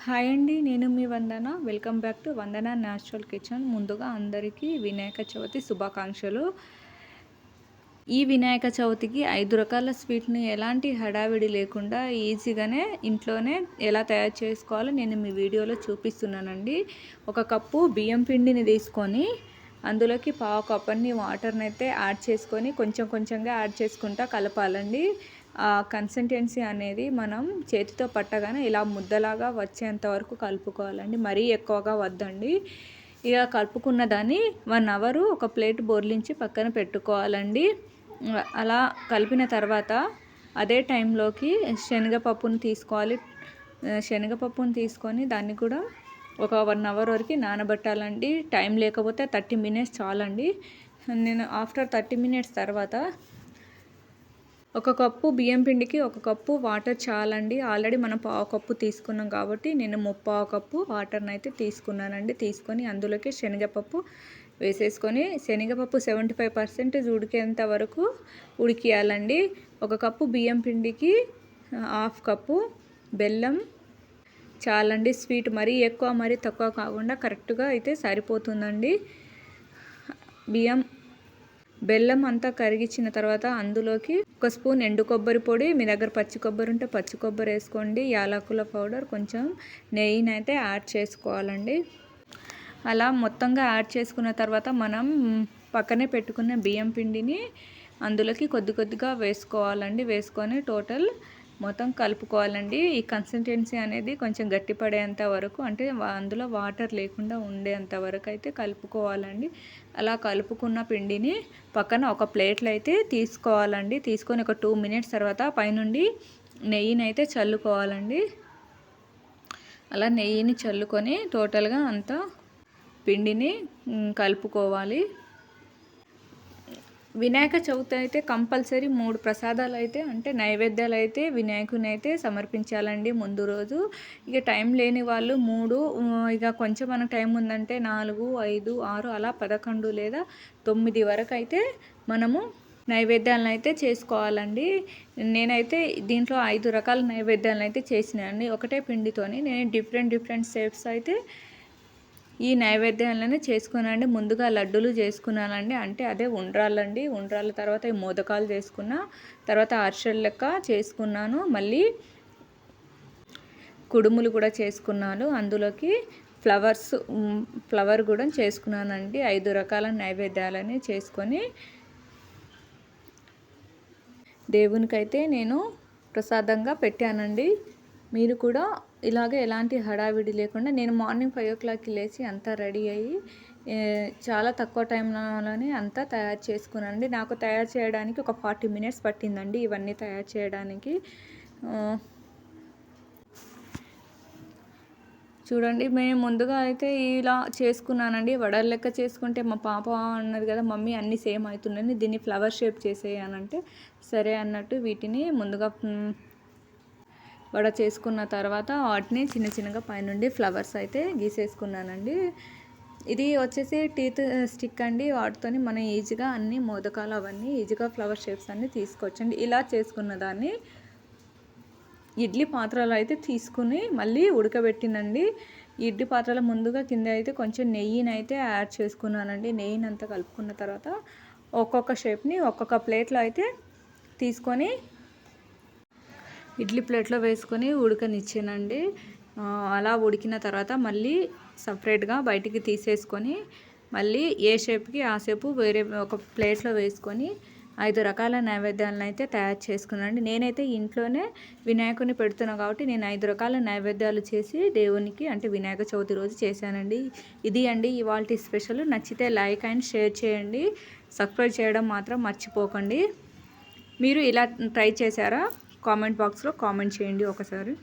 Hi అండి. నేను మీ Vandana. Welcome back to Vandana natural kitchen. ముందుగా అందరికీ వినాయక చవితి శుభాకాంక్షలు. ఈ వినాయక చవితికి 5 రకాల స్వీట్‌ని ఎలాంటి హడావిడి లేకుండా ఈజీగానే ఇంట్లోనే ఎలా తయారు చేసుకోవాలో నేను మీ వీడియోలో చూపిస్తున్నానండి. ఒక కప్పు బియ్యం పిండిని తీసుకొని అందులోకి పావు కప్పన్ని వాటర్‌నైతే యాడ్ చేసుకొని కొంచెం కొంచెంగా యాడ్ చేసుకుంటా కలపాలండి. కన్సిస్టెన్సీ అనేది మనం చేతితో పట్టగానే ఇలా ముద్దలాగా వచ్చేంత వరకు కలుపుకోవాలండి. మరీ ఎక్కువగా వద్దండి. ఇక కలుపుకున్న దాన్ని 1 అవర్ ఒక ప్లేట్ బోర్లించి పక్కన పెట్టుకోవాలండి. అలా కలిపిన తర్వాత అదే టైంలోకి శనగపప్పును తీసుకోవాలి. శనగపప్పును తీసుకొని దాన్ని కూడా ఒక 1 అవర్ వరకు నానబెట్టాలండి. టైం లేకపోతే 30 మినిట్స్ చాలండి. నేను ఆఫ్టర్ 30 మినిట్స్ తర్వాత ఒక కప్పు బియ్యం పిండికి ఒక కప్పు వాటర్ చాలండి. ఆల్రెడీ మనం పావు కప్పు తీసుకున్నాం కాబట్టి నేను ముప్పావు కప్పు వాటర్ని అయితే తీసుకున్నానండి. తీసుకొని అందులోకి శనగపప్పు వేసేసుకొని శనగపప్పు 75% ఉడికేంత వరకు ఉడికియాలండి. ఒక కప్పు బియ్యం పిండికి హాఫ్ కప్పు బెల్లం చాలండి. స్వీట్ మరీ ఎక్కువ మరీ తక్కువ కాకుండా కరెక్ట్గా అయితే సరిపోతుందండి. బెల్లం అంతా కరిగించిన తర్వాత అందులోకి ఒక స్పూన్ ఎండు కొబ్బరి పొడి, మీ దగ్గర పచ్చి కొబ్బరి ఉంటే పచ్చి కొబ్బరి వేసుకోండి. యాలకుల పౌడర్, కొంచెం నెయ్యిని అయితే యాడ్ చేసుకోవాలండి. అలా మొత్తంగా యాడ్ చేసుకున్న తర్వాత మనం పక్కనే పెట్టుకున్న బియ్యం పిండిని అందులోకి కొద్ది కొద్దిగా వేసుకోవాలండి. వేసుకొని టోటల్ మొత్తం కలుపుకోవాలండి. ఈ కన్సిస్టెన్సీ అనేది కొంచెం గట్టిపడేంత వరకు, అంటే అందులో వాటర్ లేకుండా ఉండేంత వరకు అయితే కలుపుకోవాలండి. అలా కలుపుకున్న పిండిని పక్కన ఒక ప్లేట్లో అయితే తీసుకోవాలండి. తీసుకొని ఒక 2 మినిట్స్ తర్వాత పైనుండి నెయ్యిని అయితే చల్లుకోవాలండి. అలా నెయ్యిని చల్లుకొని టోటల్గా అంతా పిండిని కలుపుకోవాలి. వినాయక చవితి అయితే కంపల్సరీ 3 ప్రసాదాలు అయితే, అంటే నైవేద్యాలు అయితే వినాయకుని అయితే సమర్పించాలండి ముందు రోజు. ఇక టైం లేని వాళ్ళు 3, ఇక కొంచెం మనకు టైం ఉందంటే 4, 5, 6 అలా 11 లేదా 9 వరకు అయితే మనము నైవేద్యాలను అయితే చేసుకోవాలండి. నేనైతే దీంట్లో 5 రకాల నైవేద్యాలను అయితే చేసినానండి. ఒకటే పిండితోని నేను డిఫరెంట్ షేప్స్ అయితే ఈ నైవేద్యాలను చేసుకున్నానండి. ముందుగా లడ్డూలు చేసుకున్నానండి, అంటే అదే ఉండ్రాళ్ళండి. ఉండ్రాళ్ళ తర్వాత ఈ మోదకాలు చేసుకున్నా, తర్వాత అరిసెలు లెక్క చేసుకున్నాను. మళ్ళీ కుడుములు కూడా చేసుకున్నాను. అందులోకి ఫ్లవర్ కూడా చేసుకున్నానండి. 5 రకాల నైవేద్యాలని చేసుకొని దేవునికైతే నేను ప్రసాదంగా పెట్టానండి. మీరు కూడా ఇలాగే ఎలాంటి హడావిడి లేకుండా, నేను మార్నింగ్ 5 o'clockకి లేచి అంతా రెడీ అయ్యి చాలా తక్కువ టైంలోనే అంతా తయారు చేసుకున్నానండి. నాకు తయారు చేయడానికి ఒక 40 మినిట్స్ పట్టిందండి ఇవన్నీ తయారు చేయడానికి. చూడండి, మేము ముందుగా అయితే ఇలా చేసుకున్నానండి. వడల లెక్క చేసుకుంటే మా పాప అన్నది కదా, మమ్మీ అన్నీ సేమ్ అవుతున్నాయని దీన్ని ఫ్లవర్ షేప్ చేసేయనంటే సరే అన్నట్టు వీటిని ముందుగా వడ చేసుకున్న తర్వాత వాటిని చిన్న చిన్నగా పైనుండి ఫ్లవర్స్ అయితే గీసేసుకున్నానండి. ఇది వచ్చేసి టీత్ స్టిక్ అండి. వాటితోని మనం ఈజీగా అన్ని మోదకాలు అవన్నీ ఈజీగా ఫ్లవర్ షేప్స్ అన్నీ తీసుకోవచ్చండి. ఇలా చేసుకున్న దాన్ని ఇడ్లీ పాత్రలో అయితే తీసుకుని మళ్ళీ ఉడకబెట్టినండి. ఇడ్లీ పాత్రలో ముందుగా కింద అయితే కొంచెం నెయ్యిని అయితే యాడ్ చేసుకున్నానండి. నెయ్యిని అంతా కలుపుకున్న తర్వాత ఒక్కొక్క షేప్ని ఒక్కొక్క ప్లేట్లో అయితే తీసుకొని ఇడ్లీ ప్లేట్లో వేసుకొని ఉడకనిచ్చానండి. అలా ఉడికిన తర్వాత మళ్ళీ సపరేట్గా బయటికి తీసేసుకొని మళ్ళీ ఏ షేప్కి ఆ షేపు వేరే ఒక ప్లేట్లో వేసుకొని 5 రకాల నైవేద్యాలను అయితే తయారు చేసుకున్నానండి. నేనైతే ఇంట్లోనే వినాయకుని పెడుతున్నాను కాబట్టి నేను 5 రకాల నైవేద్యాలు చేసి దేవునికి, అంటే వినాయక చవితి రోజు చేశానండి. ఇది అండి ఇవాల్టి స్పెషల్. నచ్చితే లైక్ అండ్ షేర్ చేయండి. సబ్స్క్రైబ్ చేయడం మాత్రం మర్చిపోకండి. మీరు ఇలా ట్రై చేశారా? కామెంట్ బాక్స్లో కామెంట్ చేయండి ఒకసారి.